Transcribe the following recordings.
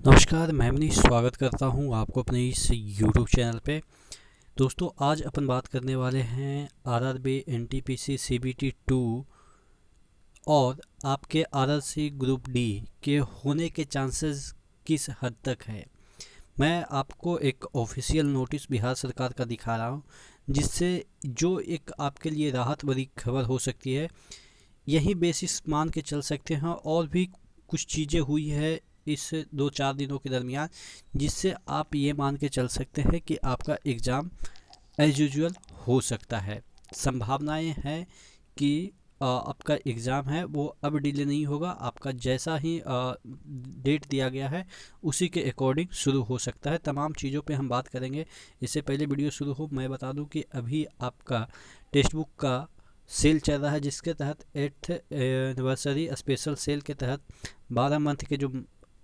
नमस्कार, मैं मनीष स्वागत करता हूं आपको अपने इस यूट्यूब चैनल पे। दोस्तों, आज अपन बात करने वाले हैं आरआरबी एनटीपीसी सीबीटी 2 और आपके आरआरसी ग्रुप डी के होने के चांसेस किस हद तक है। मैं आपको एक ऑफिशियल नोटिस बिहार सरकार का दिखा रहा हूं, जिससे जो एक आपके लिए राहत भरी खबर हो सकती है। यही बेसिस मान के चल सकते हैं और भी कुछ चीज़ें हुई है इस 2-4 दिनों के दरमियान, जिससे आप ये मान के चल सकते हैं कि आपका एग्ज़ाम एज यूजुअल हो सकता है। संभावनाएं हैं कि आपका एग्ज़ाम है वो अब डिले नहीं होगा। आपका जैसा ही डेट दिया गया है उसी के अकॉर्डिंग शुरू हो सकता है। तमाम चीज़ों पे हम बात करेंगे। इससे पहले वीडियो शुरू हो, मैं बता दूं कि अभी आपका टेक्स्ट बुक का सेल चल रहा है, जिसके तहत 8th एनिवर्सरी स्पेशल सेल के तहत 12 मंथ के जो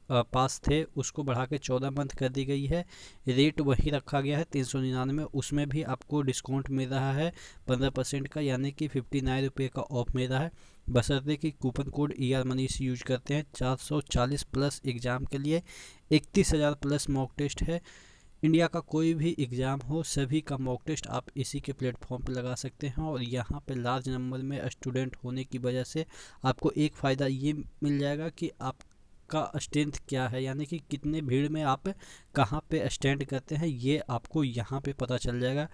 पास थे उसको बढ़ा के 14 मंथ कर दी गई है। रेट वही रखा गया है 399। उसमें भी आपको डिस्काउंट मिल रहा है 15% का, यानी कि 59 रुपये का ऑफ मिल रहा है, बशर्ते कि coupon code ER Manish use करते हैं। 440 प्लस एग्ज़ाम के लिए 31,000 प्लस मॉक टेस्ट है। इंडिया का कोई भी एग्ज़ाम हो, सभी का मॉक टेस्ट आप इसी के प्लेटफॉर्म पर लगा सकते हैं। और यहाँ पे लार्ज नंबर में स्टूडेंट होने की वजह से आपको एक फ़ायदा ये मिल जाएगा कि आप का स्ट्रेंथ क्या है, यानी कि कितने भीड़ में आप कहाँ पे स्टैंड करते हैं, ये आपको यहाँ पे पता चल जाएगा।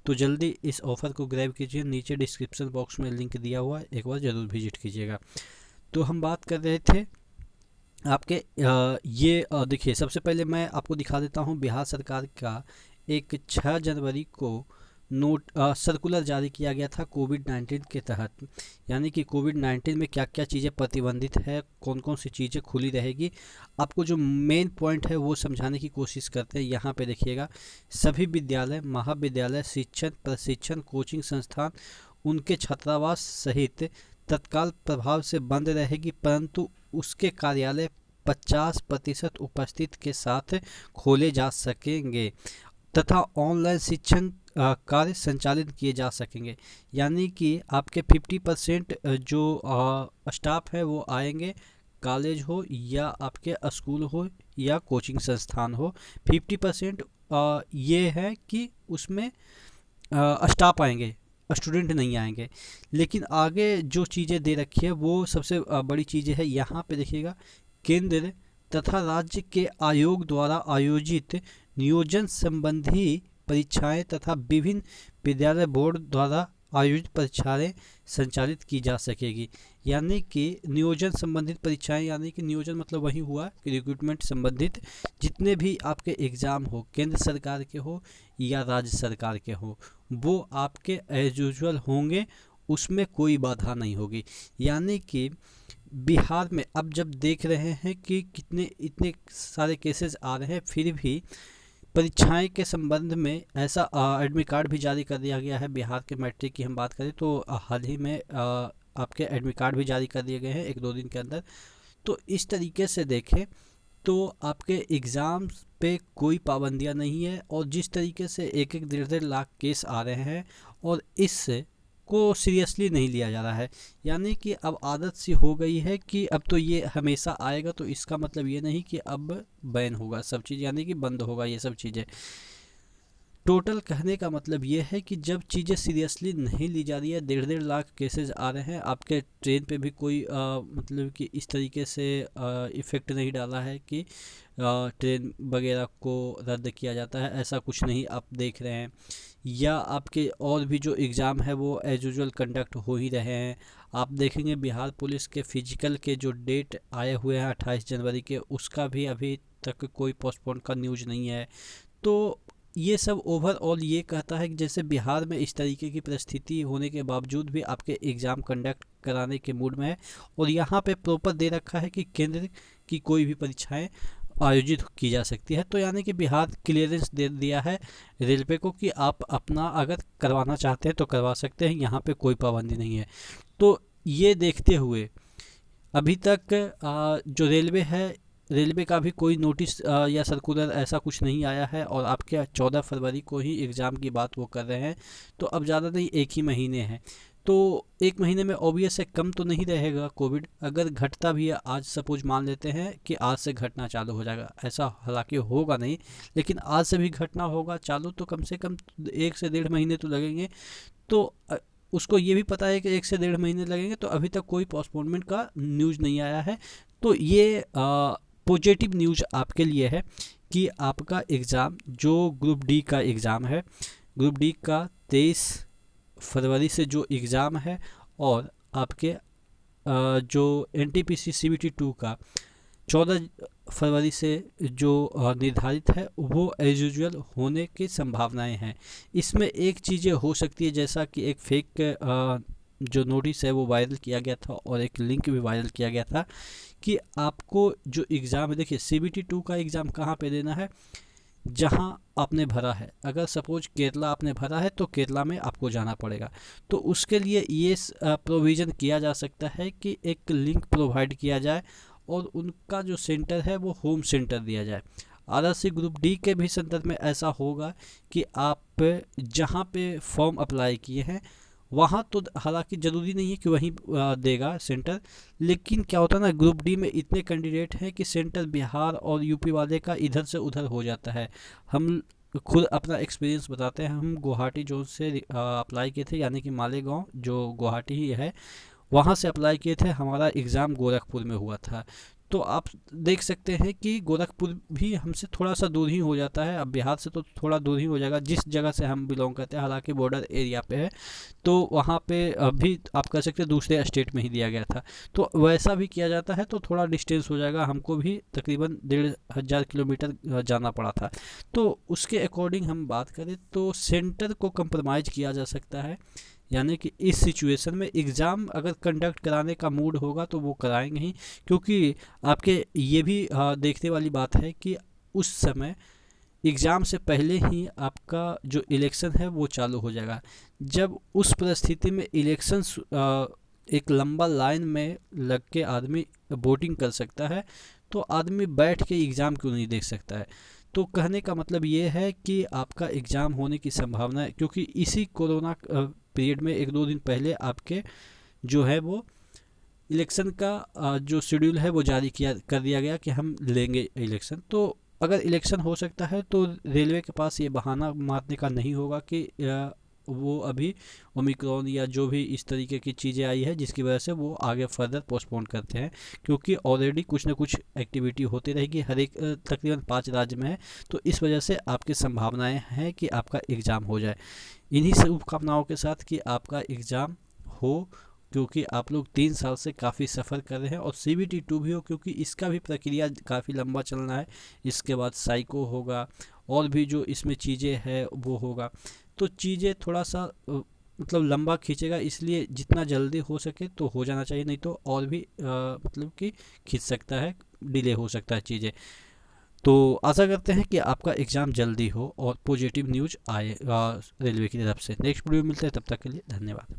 तो जल्दी इस ऑफ़र को ग्रैब कीजिए। नीचे डिस्क्रिप्शन बॉक्स में लिंक दिया हुआ है, एक बार ज़रूर विजिट कीजिएगा। तो हम बात कर रहे थे आपके ये देखिए, सबसे पहले मैं आपको दिखा देता हूँ बिहार सरकार का एक 6 जनवरी को सर्कुलर जारी किया गया था कोविड-19 के तहत। यानी कि कोविड-19 में क्या क्या चीज़ें प्रतिबंधित है, कौन कौन सी चीज़ें खुली रहेगी, आपको जो मेन पॉइंट है वो समझाने की कोशिश करते हैं। यहाँ पे देखिएगा, सभी विद्यालय, महाविद्यालय, शिक्षण प्रशिक्षण कोचिंग संस्थान, उनके छात्रावास सहित तत्काल प्रभाव से बंद रहेगी, परंतु उसके कार्यालय 50% उपस्थित के साथ खोले जा सकेंगे तथा ऑनलाइन शिक्षण कार्य संचालित किए जा सकेंगे। यानी कि आपके 50% जो स्टाफ है वो आएंगे, कॉलेज हो या आपके स्कूल हो या कोचिंग संस्थान हो। 50% ये है कि उसमें स्टाफ आएंगे, स्टूडेंट नहीं आएंगे। लेकिन आगे जो चीज़ें दे रखी है वो सबसे बड़ी चीज़ें है। यहाँ पे देखिएगा, केंद्र तथा राज्य के आयोग द्वारा आयोजित नियोजन संबंधी परीक्षाएं तथा विभिन्न विद्यालय बोर्ड द्वारा आयोजित परीक्षाएं संचालित की जा सकेगी। यानी कि नियोजन संबंधित परीक्षाएं, यानी कि नियोजन मतलब वही हुआ कि रिक्रूटमेंट संबंधित जितने भी आपके एग्ज़ाम हो, केंद्र सरकार के हो या राज्य सरकार के हो, वो आपके एज यूजुअल होंगे, उसमें कोई बाधा नहीं होगी। यानी कि बिहार में अब जब देख रहे हैं कि कितने इतने सारे केसेस आ रहे हैं, फिर भी परीक्षाएं के संबंध में ऐसा एडमिट कार्ड भी जारी कर दिया गया है। बिहार के मैट्रिक की हम बात करें तो हाल ही में आपके एडमिट कार्ड भी जारी कर दिए गए हैं 1-2 दिन के अंदर। तो इस तरीके से देखें तो आपके एग्ज़ाम्स पे कोई पाबंदियां नहीं है। और जिस तरीके से 1-1 1.5 लाख केस आ रहे हैं और इस को सीरियसली नहीं लिया जा रहा है, यानी कि अब आदत सी हो गई है कि अब तो ये हमेशा आएगा, तो इसका मतलब ये नहीं कि अब बैन होगा सब चीज़, यानी कि बंद होगा ये सब चीज़ें। टोटल कहने का मतलब ये है कि जब चीज़ें सीरियसली नहीं ली जा रही है, 1.5 लाख केसेस आ रहे हैं, आपके ट्रेन पे भी कोई मतलब कि इस तरीके से इफ़ेक्ट नहीं डाला है कि ट्रेन वगैरह को रद्द किया जाता है, ऐसा कुछ नहीं आप देख रहे हैं। या आपके और भी जो एग्ज़ाम है वो एज यूजुअल कंडक्ट हो ही रहे हैं। आप देखेंगे बिहार पुलिस के फिजिकल के जो डेट आए हुए हैं 28 जनवरी के, उसका भी अभी तक कोई पोस्टपोन का न्यूज़ नहीं है। तो ये सब ओवरऑल ये कहता है कि जैसे बिहार में इस तरीके की परिस्थिति होने के बावजूद भी आपके एग्ज़ाम कंडक्ट कराने के मूड में है। और यहाँ पे प्रॉपर दे रखा है कि केंद्र की कोई भी परीक्षाएं आयोजित की जा सकती है। तो यानी कि बिहार क्लियरेंस दे दिया है रेलवे को कि आप अपना अगर करवाना चाहते हैं तो करवा सकते हैं, यहाँ पे कोई पाबंदी नहीं है। तो ये देखते हुए अभी तक जो रेलवे है, रेलवे का भी कोई नोटिस या सर्कुलर ऐसा कुछ नहीं आया है। और आपके 14 फरवरी को ही एग्ज़ाम की बात वो कर रहे हैं, तो अब ज़्यादा नहीं, 1 ही महीने हैं। तो 1 महीने में ऑब्वियस है कम तो नहीं रहेगा कोविड। अगर घटता भी है, आज सपोज मान लेते हैं कि आज से घटना चालू हो जाएगा, ऐसा हालांकि होगा नहीं, लेकिन आज से भी घटना होगा चालू तो कम से कम 1 से 1.5 महीने तो लगेंगे। तो उसको ये भी पता है कि 1 से 1.5 महीने लगेंगे, तो अभी तक कोई पोस्टपोनमेंट का न्यूज़ नहीं आया है। तो ये पॉजिटिव न्यूज़ आपके लिए है कि आपका एग्ज़ाम जो ग्रुप डी का एग्ज़ाम है, ग्रुप डी का 23 फरवरी से जो एग्ज़ाम है, और आपके जो NTPC CBT 2 का 14 फरवरी से जो निर्धारित है, वो एज यूजुअल होने की संभावनाएं हैं। इसमें एक चीज़ें हो सकती है, जैसा कि एक फेक जो नोटिस है वो वायरल किया गया था और एक लिंक भी वायरल किया गया था कि आपको जो एग्ज़ाम है, देखिए CBT 2 का एग्ज़ाम कहाँ पे देना है, जहां आपने भरा है। अगर सपोज केरला आपने भरा है तो केरला में आपको जाना पड़ेगा। तो उसके लिए ये प्रोविज़न किया जा सकता है कि एक लिंक प्रोवाइड किया जाए और उनका जो सेंटर है वो होम सेंटर दिया जाए। RRC ग्रुप डी के भी संदर्भ में ऐसा होगा कि आप जहां पे फॉर्म अप्लाई किए हैं वहाँ तो हालांकि ज़रूरी नहीं है कि वहीं देगा सेंटर, लेकिन क्या होता है ना, ग्रुप डी में इतने कैंडिडेट हैं कि सेंटर बिहार और यूपी वाले का इधर से उधर हो जाता है। हम खुद अपना एक्सपीरियंस बताते हैं। हम गुवाहाटी जोन से अप्लाई किए थे, यानी कि मालेगांव जो गुवाहाटी ही है, वहाँ से अप्लाई किए थे। हमारा एग्ज़ाम गोरखपुर में हुआ था। तो आप देख सकते हैं कि गोरखपुर भी हमसे थोड़ा सा दूर ही हो जाता है। अब बिहार से तो थोड़ा दूर ही हो जाएगा जिस जगह से हम बिलोंग करते हैं, हालांकि बॉर्डर एरिया पे है, तो वहाँ पे अभी आप कह सकते हैं दूसरे स्टेट में ही दिया गया था। तो वैसा भी किया जाता है तो थोड़ा डिस्टेंस हो जाएगा। हमको भी तकरीबन 1500 किलोमीटर जाना पड़ा था। तो उसके अकॉर्डिंग हम बात करें तो सेंटर को कंप्रोमाइज़ किया जा सकता है, यानी कि इस सिचुएशन में एग्ज़ाम अगर कंडक्ट कराने का मूड होगा तो वो कराएंगे ही, क्योंकि आपके ये भी देखने वाली बात है कि उस समय एग्ज़ाम से पहले ही आपका जो इलेक्शन है वो चालू हो जाएगा। जब उस परिस्थिति में इलेक्शन एक लंबा लाइन में लग के आदमी वोटिंग कर सकता है, तो आदमी बैठ के एग्ज़ाम क्यों नहीं देख सकता है। तो कहने का मतलब ये है कि आपका एग्ज़ाम होने की संभावना है, क्योंकि इसी कोरोना पीरियड में 1-2 दिन पहले आपके जो है वो इलेक्शन का जो शेड्यूल है वो जारी कर दिया गया कि हम लेंगे इलेक्शन। तो अगर इलेक्शन हो सकता है तो रेलवे के पास ये बहाना मारने का नहीं होगा कि वो अभी ओमिक्रॉन या जो भी इस तरीके की चीज़ें आई है जिसकी वजह से वो आगे फर्दर पोस्टपोन करते हैं, क्योंकि ऑलरेडी कुछ ना कुछ एक्टिविटी होती रहेगी हर एक तकरीबन 5 राज्य में है। तो इस वजह से आपकी संभावनाएं हैं कि आपका एग्ज़ाम हो जाए। इन्हीं शुभकामनाओं के साथ कि आपका एग्ज़ाम हो, क्योंकि आप लोग 3 साल से काफ़ी सफ़र कर रहे हैं, और CBT 2 भी हो क्योंकि इसका भी प्रक्रिया काफ़ी लंबा चलना है। इसके बाद साइको होगा और भी जो इसमें चीज़ें हैं वो होगा। तो चीज़ें थोड़ा सा मतलब लंबा खींचेगा, इसलिए जितना जल्दी हो सके तो हो जाना चाहिए, नहीं तो और भी मतलब कि खींच सकता है, डिले हो सकता है चीज़ें। तो आशा करते हैं कि आपका एग्ज़ाम जल्दी हो और पॉजिटिव न्यूज़ आए रेलवे की तरफ से। नेक्स्ट वीडियो मिलते हैं, तब तक के लिए धन्यवाद।